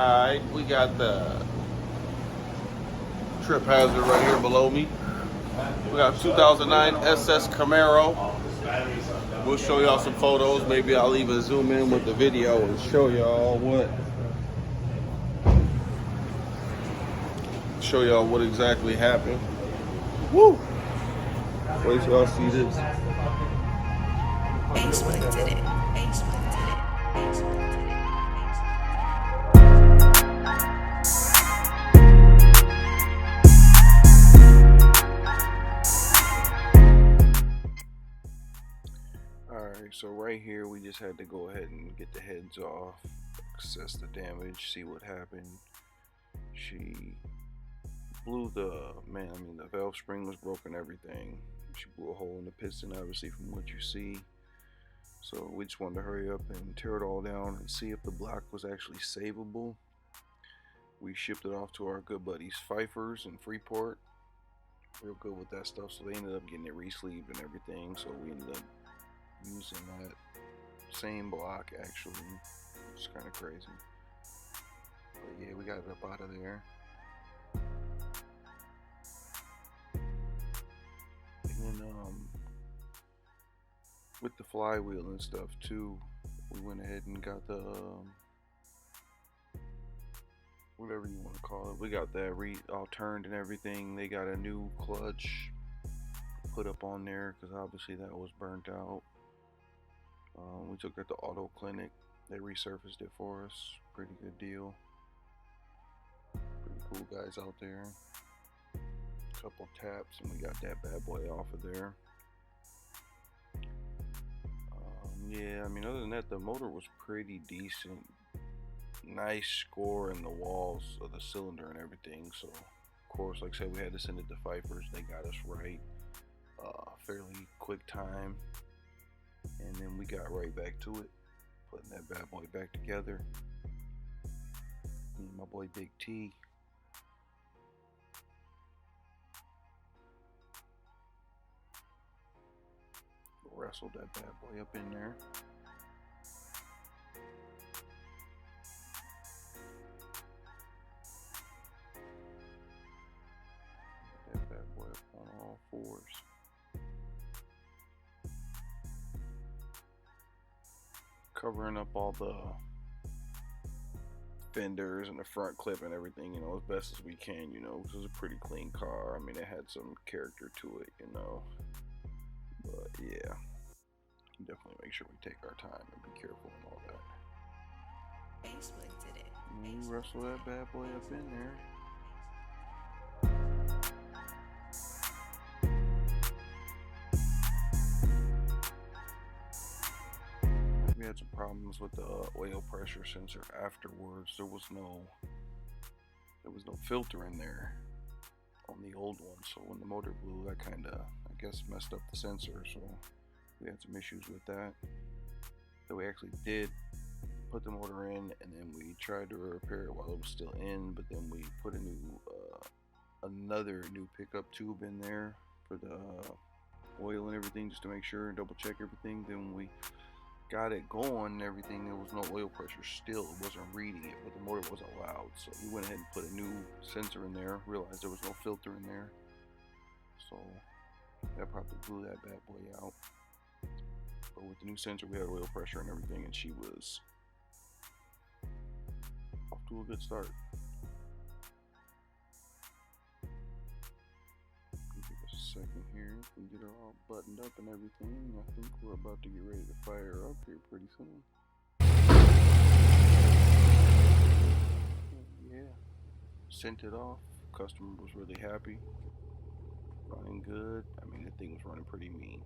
Alright, we got the trip hazard right here below me. We got 2009 SS Camaro. We'll show y'all some photos. Maybe I'll even zoom in with the video and show y'all what exactly happened. Woo! Wait till y'all see this. Alright, so right here we just had to go ahead and get the heads off, assess the damage, see what happened. She blew the valve spring was broken, everything. She blew a hole in the piston, obviously, from what you see. So we just wanted to hurry up and tear it all down and see if the block was actually savable. We shipped it off to our good buddies Phiffers in Freeport. Real good with that stuff, so they ended up getting it re-sleeved and everything. So we ended up using that same block actually. It's kind of crazy, but yeah, we got it up out of there. And then with the flywheel and stuff too, we went ahead and got the whatever you want to call it, we got that all turned and everything. They got a new clutch put up on there because obviously that was burnt out. We took it to Auto Clinic. They resurfaced it for us. Pretty good deal. Pretty cool guys out there. Couple taps and we got that bad boy off of there. Yeah, I mean, other than that, the motor was pretty decent. Nice score in the walls of the cylinder and everything. So, of course, like I said, we had to send it to Phiffers. They got us right. Fairly quick time. And then we got right back to it, putting that bad boy back together. And my boy Big T. Wrestled that bad boy up in there. That bad boy up on all fours. Covering up all the fenders and the front clip and everything, you know, as best as we can, you know. This is a pretty clean car. I mean, it had some character to it, you know. But yeah, definitely make sure we take our time and be careful and all that. And we wrestle that bad boy up in there. We had some problems with the oil pressure sensor afterwards. There was no filter in there on the old one, so when the motor blew, that kind of, I guess, messed up the sensor. So we had some issues with that. So we actually did put the motor in, and then we tried to repair it while it was still in, but then we put a new another new pickup tube in there for the oil and everything, just to make sure and double check everything. Then we got it going and everything. There was no oil pressure still. It wasn't reading it, but the motor wasn't loud. So we went ahead and put a new sensor in there, realized there was no filter in there. So that probably blew that bad boy out. But with the new sensor, we had oil pressure and everything, and she was off to a good start. Second here, we get her all buttoned up and everything. I think we're about to get ready to fire her up here pretty soon. Yeah, sent it off. Customer was really happy. Running good. I mean, the thing was running pretty mean.